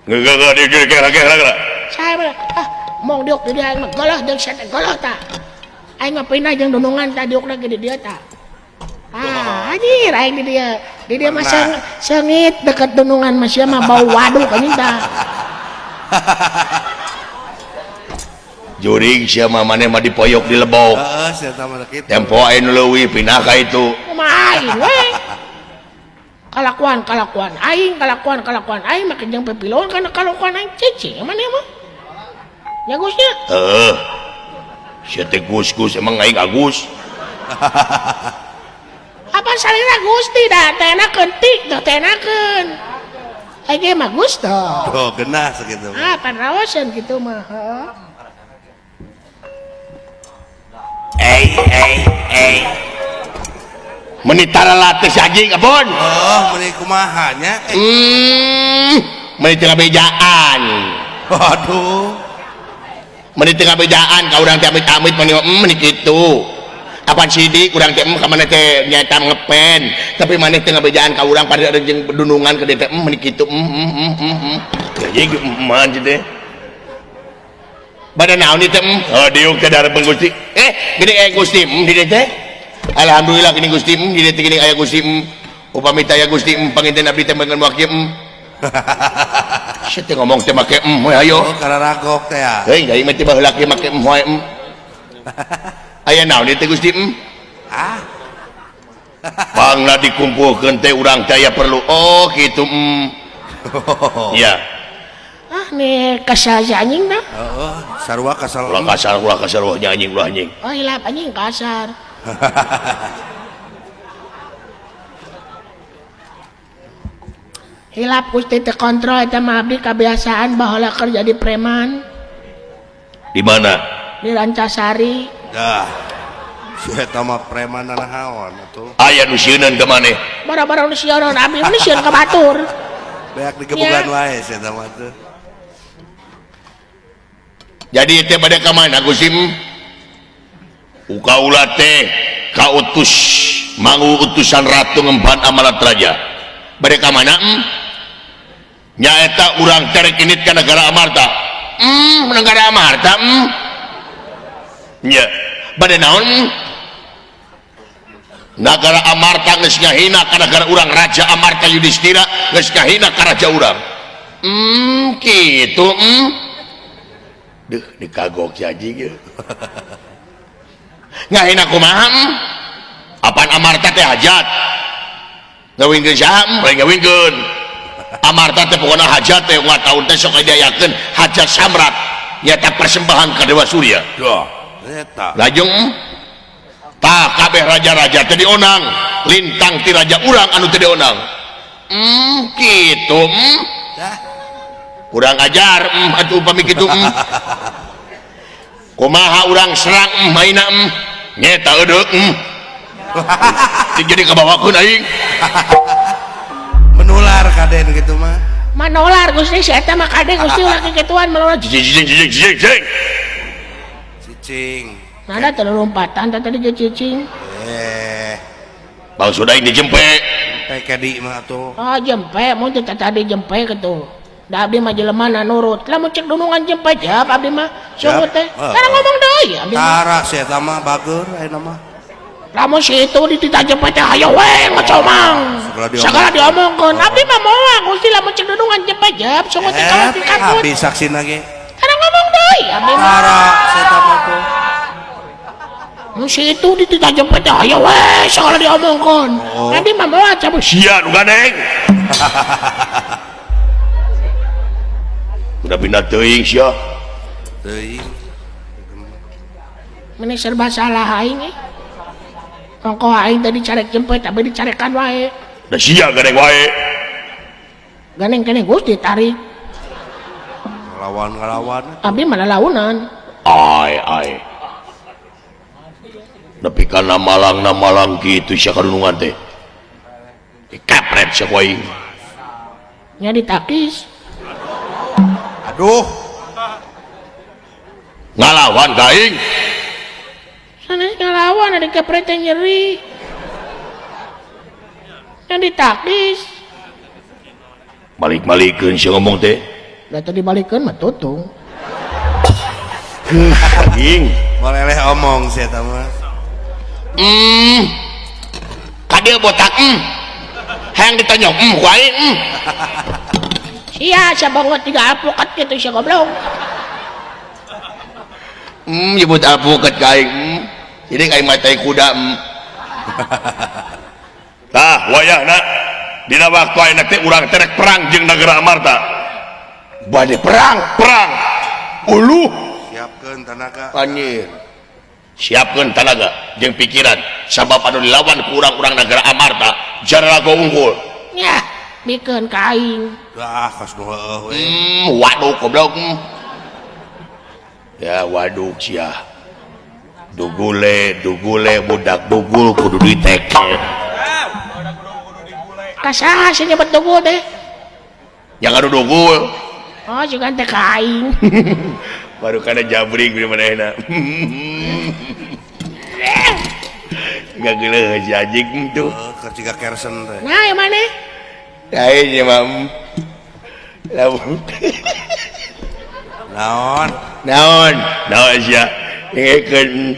Saya mau diuk di dia mah golah jeung setan golah ta. Aing mah pindah jeung dunungan ta diuk lagi di dia ta. Anjir aing di dia. Di dia mah sengit dekat dunungan mah sia mah bau waduk anjing ta. Juring sia mah maneh mah dipoyok di lebok. Heeh, sia tah mah kitu. Tempo aing leuwih pindah ka itu. Kumaha aing we? Kalakuan aing mah jeung pepilon kana kalakuan aing cicing maneh mah. Ya Gusnya. Sia teh Gus emang aing Agus. Apa salira Gusti da tenakeun tik da tenakeun. Aing mah Gus tah. Oh, genah sakitu. Panraosan kitu mah, heeh. Menitara latih sajing abon. Oh, meuni kumaha nya? Meuni teu ngabejaan. Waduh. Meuni teu ngabejaan ka urang teh amit-amit meuni kitu. Apaan sidik urang teh ka maneh teh nyaeta ngepen, tapi maneh teh ngabejaan ka urang pada jeung dunungan ke teh meuni kitu. Jadi man teh. Bade naon ieu teh? Diuk teh darepeun Gusti. Gede Gusti di dieu teh. Alhamdulillah gini Gusti di dieu teh gini aya Gusti. Upami teh aya Gusti panginten abdi teh ngan wakil. Sia teh ngomong teh make we hayo. Oh, kararagok teh ya. Heuh, da ieu mah teh baheula ke make we. Aya naon ieu teh Gusti? Pangna dikumpulkeun teh urang teh aya perlu. Oh, kitu. Ya. Nih kasar anjing dah. Heeh, sarua kasal. Ulah kasar anjing. Oh, hilap anjing kasar. Hilap Gusti teu kontrol eta mah abdi kebiasaan baheula kerja di preman. Di mana? Di Rancasari. Dah. Si eta mah preman naon atuh. Aya nu sieuneun ka maneh. Bara-bara nu sieun abdi mah sieun ka batur. Beak digebugan wae si eta mah teh. Jadi teh pada ka mana Gusti? Ukaula teh kautus mangu utusan ratu ngemban amanat raja. Bade ka mana? Nyaeta urang terek init ka negara Amarta. Negara Amarta. Nya, bade naon? Negara Amarta geus ngahina ka negara urang Raja Amarta Yudhistira geus ngahina ka raja urang. Kitu. Duh, dikagok jadi ge. Ngahina kumaha? Apaan Amarta teh hajat? Ngawinkeun saha? Lain ngawinkeun. Amarta teh pokona hajat teh ngataun teh sok diayakeun hajat samrat. Nyata persembahan ka Dewa Surya. Duh, eta. Lajeng tah kabeh raja-raja teh dionang, lintang ti raja urang anu teh dionang. Kitu. Dah. Urang ajar atuh upami kitu. Kumaha urang serang maina nyeta eudeuh. Jadi kabawakeun aing. Menular kaden gitu mah. Manolar Gusti si eta mah kade Gusti ulah kikituan meluar. Cicing. Cicing. Nada teu lompatan tadi ge cicing. Bang sudah dijempe. Kedi mah tuh. Oh jempe mun teh tadi jempe kitu. Da abdi mah jelema na nurut. Lamun cek dunungan jempe jap abdi mah sungguh teh. Karena ngomong deui abdi. Tara si eta mah bager ayeuna mah. Lamun si itu ditita jempe teh hayo we ngacomang. Sagala diomongkeun. Abdi mah moal Gusti lamun cek dunungan jempe jap sungguh teh kalau dikabut. Habis saksina ge. Karena ngomong deui abdi mah. Tara si eta mah tuh. Si itu ditita jempe teh hayo we sagala diomongkeun. Abdi mah moal cabut. Sia nu gandeng. Udah pindah teuing sia. Teuing. Ini serba salah aing Kongko aing tadi carek jemput tapi dicarekan wae. Da sia gandeng wae. Gandeng kene Gusti tarik. Ngalawan. Abdi mana launan. Ai. Nepi ka malang kitu sia kadunungan teh. Dikapret sia ku aing. Nya ditakis. Aduh. Ngalawan ka aing. Sana ngalawan ada kepret yang nyeri. Yang ditakis. Balik-balikeun sia ngomong teh. Da tadi balikeun mah tutung. Anjing. Boleh omong sih eta mah. Kadieu botak hayang ditonyong ku aing Sia banget 3 alpukat kitu sia goblok. nyebut alpukat ka aing jadi ka aing mah tai kuda tah wayahna dina waktu ayeuna teh urang teh rek perang jeung Nagara Amarta bade perang uluh Siapkeun tenaga. anjir siapkeun tenaga jeung pikiran sabab anu dilawan ku urang-urang Nagara Amarta jaralago unggul Nya, bikeun ka aing. Dah kas nu heueuh we. Waduh goblok ya waduh sia dugule budak dugul kudu diteke Kasaha sih nyebut dugul deh. jangan dugul Oh, juga teh ka aing. baru kana jabring di manehna gak geuleuh si anjing tuh Keur ciga kersen teh. Nah, yang mana? aing mam lamun Naon? naon sia ngekeun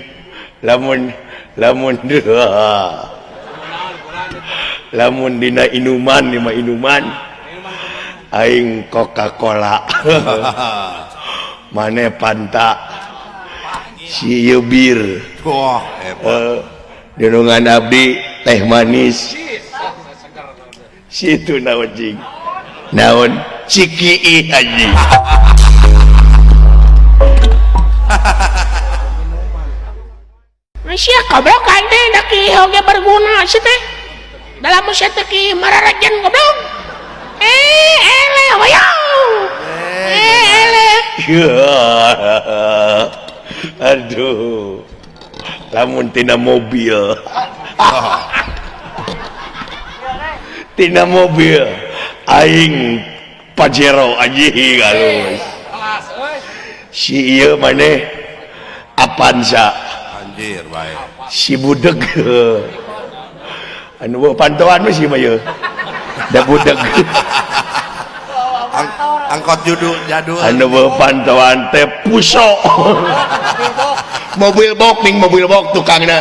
lamun dina inuman aing Coca-Cola mane Fanta si bir Wah, hebat. denungan abdi teh manis situ naon cing naon ciki anjing Sia goblok kan teh daki hoge berguna sih teh. Dalam musya teh ki mararajan goblok. Ele wayo. Ele. aduh lamun tina mobil aing Pajero anjing halus si ieu maneh Avanza Anjir bae. si budeg anu bawa pantauan mah si mah ieu da budeg Angkot judul jadul. anu bawa pantauan teh puso mobil box tukangna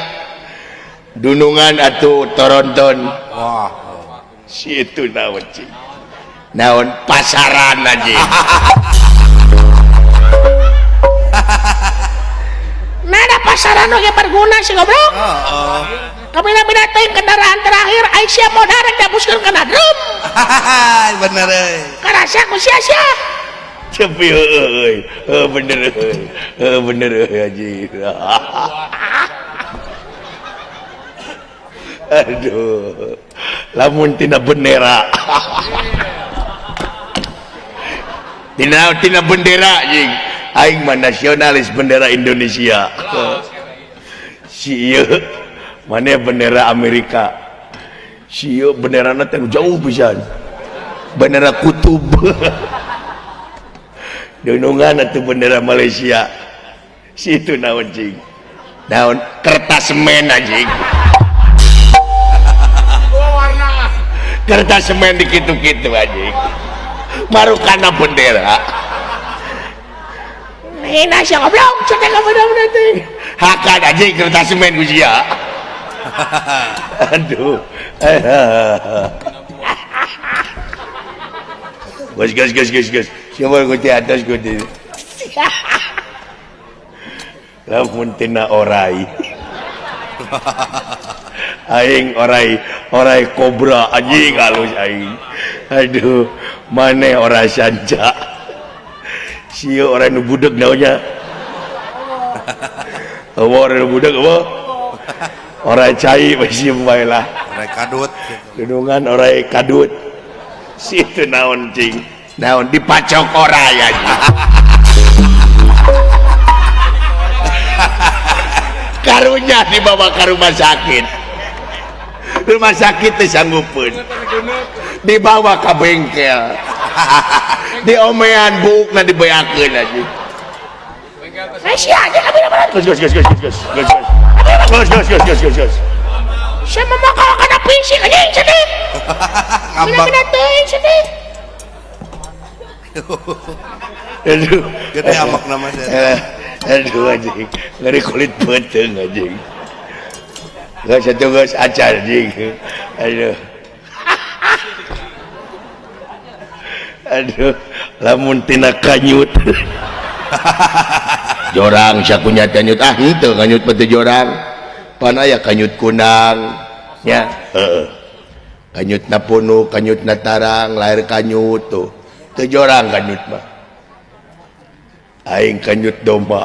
dunungan atuh toronton Wah. si itu naon cing naon pasaran aja Nada pasaran oge berguna sih goblok. Heeh. Kabina-bina teh kendaraan terakhir Aisyah modal rek dapuskeun kana drum. Bener euy. Karasa ku sia-sia. cepi euy bener euy anjing aduh lamun tina bendera tina bendera anjing aing mah nasionalis bendera Indonesia si ieu maneh bendera Amerika si ieu benderana teh jauh pisan bendera kutub dunungan atuh bendera Malaysia situ naon cing naon kertas semen anjing kertas semen dikitu-kitu anjing marukana bendera Hina sia goblok, cetek ka bener-bener teh. hakan anjing kertas semen ku sia aduh gas siapa ku di atas ku di lamun tina orai aing orai kobra anjing halus aing aduh maneh ora sanja sieu orang nu budeg naonnya orang nu budeg apa orang cai masih bae lah Rek kadut. dunungan orang kadut situ naon cing naon dipacok orai anjing karunya dibawa ke rumah sakit teh sanggupun dibawa ke bengkel diomean bukna dibeakeun anjing Sia aja kabina-bina. gus Sama mah kalau kada fisik anjing sedih. Ngambek. Bina-bina teuing sedih. Aduh. Gede amak nama saya. Aduh anjing. Ngeri kulit beteng anjing. Gak satu gas acar anjing. Aduh. Aduh, lamun tina kanyut. Jorang sakunya kanyut henteu kanyut batu jorang. Pan aya kanyut kunang nya. Heeh. Kanyutna punuk, kanyutna tarang, lahir kanyut tuh. Teu jorang kanyut mah. Aing kanyut domba.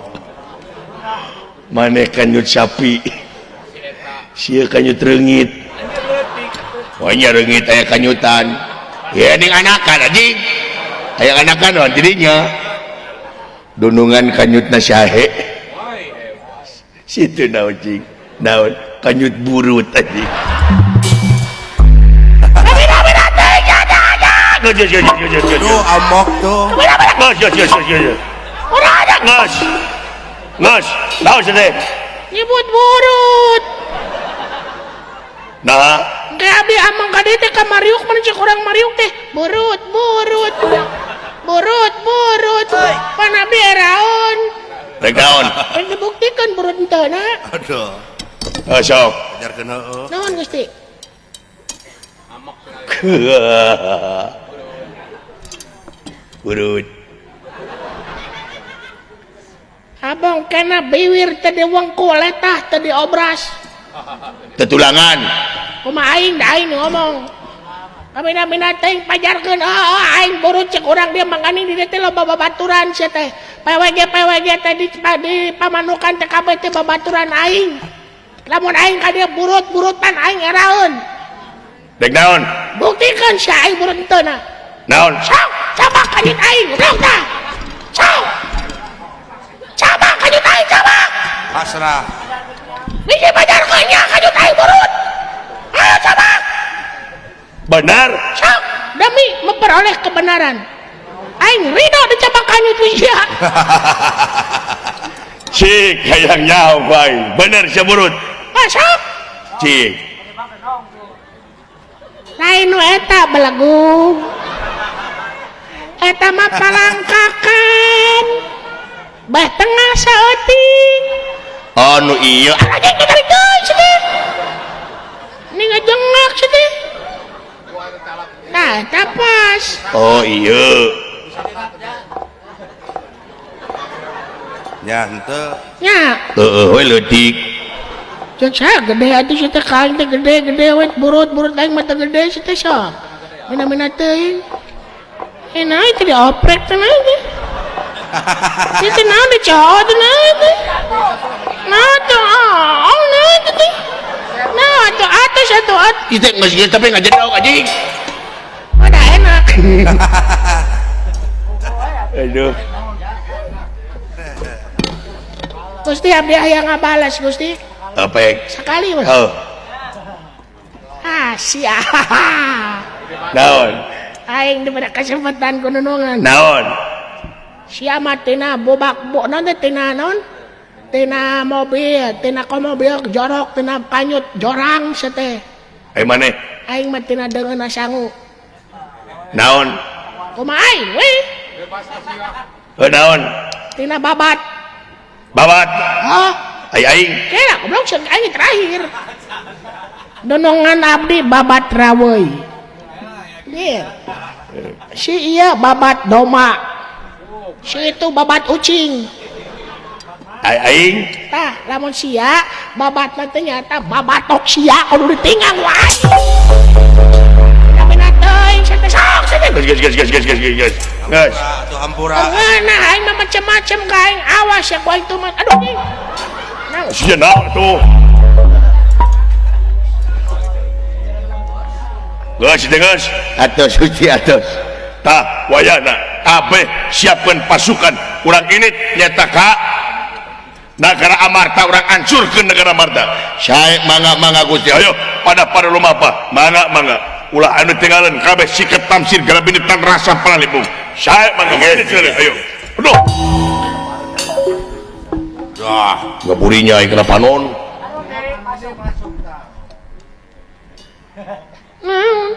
Maneh kanyut sapi. Sia kanyut reungit. Wanya reungit aya kanyutan. Ya ning anakan anjing. Aya anakan wan dirinya. Dunungan kanyutna sahe. Situ naon cing. Naon kanyut burut anjing. Aduh amok tuh. Ngas. Naon sih? Nyebut burut. Nah, Kayak abdi amang kade teh ka Mariuk mana cek orang Mariuk teh burut. Pan abdi eraon. rek naon? Rek dibuktikan burut henteu na. Aduh. Sok. Ajarkeun heueuh. Naon Gusti? Burut. Abang kena biwir teh diwengkul letah teh diobras. Tetulangan. Kumaha aing da aing ngomong. Kamina-mina teh pajarkeun aing burut cek urang dia mangani di teh loba babaturan sia teh. PWG teh di pamanukan teh kabeh teh babaturan aing. Lamun aing ka dia burut-burutan aing eraeun. Rek naon? Buktikan sia aing burut henteu na. Naon? Sok, coba kanyut aing, udah dah. Sok. Coba kanyut aing, coba. Pasrah. Biji pajarkeun nya kanyut aing burut. Ayo coba. Benar? Sok, demi memperoleh kebenaran. Aing ridho dicoba kanyut wisya. Cik hayang nyaho bae. Bener sia burut. Sok. Cik. Lain nu eta belagu. Eta mah palangkakan. Bah tengah saeuting. Oh nu iya. Anjing ditarik deui cenah. Ini ngajengak cenah. Nah, tapas. Oh iya. Nya henteu. Nya, Heeh we leutik. cek saya gede atuh si teh kain teh gede we burut aing mah teh gede si teh sok. Mina-mina teuing. Enak itu dioprek teh naon teh. Itu naon dicot naon teh. Naon teh naon teh. Naon teh atas atuh atas. Kita geus geus tapi ngajedog anjing. Udah enak. Aduh. Gusti abdi aya ngabalas Gusti. Apek. Sekali mah. Oh. Sia. Naon? Aing diberi kesempatan kununungan. Naon? Sia mah tina bobak naon teh tina naon? Tina mobil, tina komobil jorok, tina kanyut jorang sia teh. Maneh? Aing mah tina deungeunna sangu. Naon? Kumaha aing we? Naon? Tina babat. Babat. Hah? Aing. Kira goblok sing aing terakhir. Donongan abdi babat raweuy. Nih. Si iya babat doma. Si itu babat ucing. Aing. Tah, lamun sia babat na teh nyata babatok sia kudu ditinggang wae. Tapi teuing sia teh sok sia teh. Gas. Tuh hampura. Nah, aing mah macem-macem ka aing awas ya ku aing tuh mah. Aduh nih. Nah, Sia naon tuh? Gas. Atos Gusti atos. Tah wayana kabeh siapkeun pasukan urang ini nyata ka negara Amarta urang hancurkeun negara Amarta. Sae mangga Gusti ayo pada lumapa mangga ulah anu tinggalan kabeh siket tamsir garabinitan rasa panalipung. Sae mangga ayo. Aduh. Dah, ngaburinya ikna panon. naon?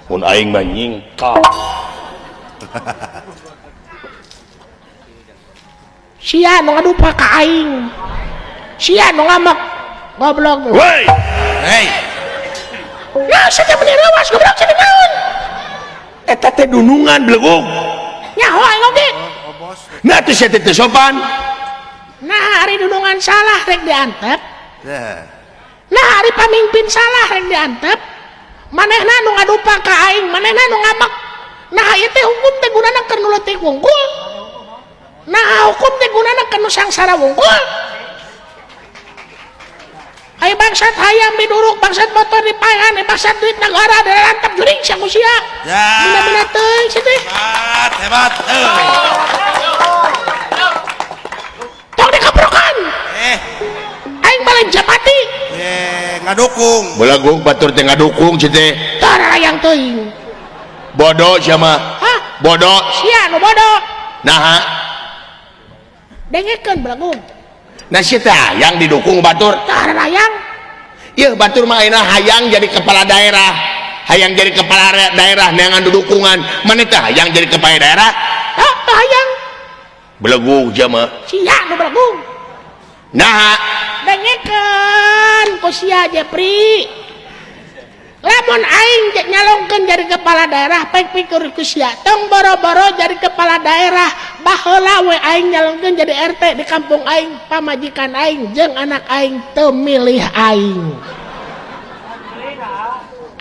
Mun aing mah nyingkal. Sia nu ngadupa ka aing. Sia nu ngamak goblok. Woi. Hei, Nah, saya meni rawas goblok saya naon. Eta teh dunungan belegog. Nyaho aing oge. oh bos. Nah teh sia teh teu sopan. Nah, hari dudungan salah rek diantep. Ya. Nah, hari pamimpin salah rek diantep. Manehna nu ngadupa ka aing, manehna nu ngamak. Nah, ieu teh hukum teh gunana keur nu leutik wungkul. Nah, hukum teh gunana keur nu sangsara wungkul. Ai bangsat hayam diduruk, bangsat motor dipaehan, bangsat duit negara dirantap juring sia ku sia. Ya. Mina-mina teuing sia teh. Hebat, hebat. Tong dikaprokan. Aing balen japati. Ngadukung. Belegog batur teh ngadukung sia teh. Tarayang teuing. Bodoh sia mah. Hah? Bodoh. Sia nu bodoh. Nah, Dengekeun belagung. nah sia teh hayang didukung batur. Tarayang. Ieu batur mah ayeuna hayang jadi kepala daerah. Hayang jadi kepala daerah neangan dudukungan. Maneh teh hayang jadi kepala daerah. Hah, hayang. Belegog sia mah. Sia nu belagung. Nah, Dengekeun ku sia Jepri. Lamun aing nyalongkeun jadi kepala daerah pek pikir ku sia tong boro-boro jadi kepala daerah baheula we aing nyalongkeun jadi RT di kampung aing pamajikan aing jeung anak aing teu milih aing.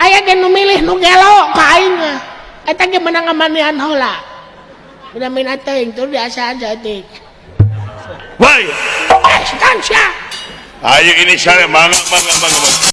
Aya ge nu milih nu gelo ka aing mah. Eta ge menang ngamanian heula. Mina-mina teuing tur biasaan saeutik. woi. Setan sia. Ayo ini saya mangga.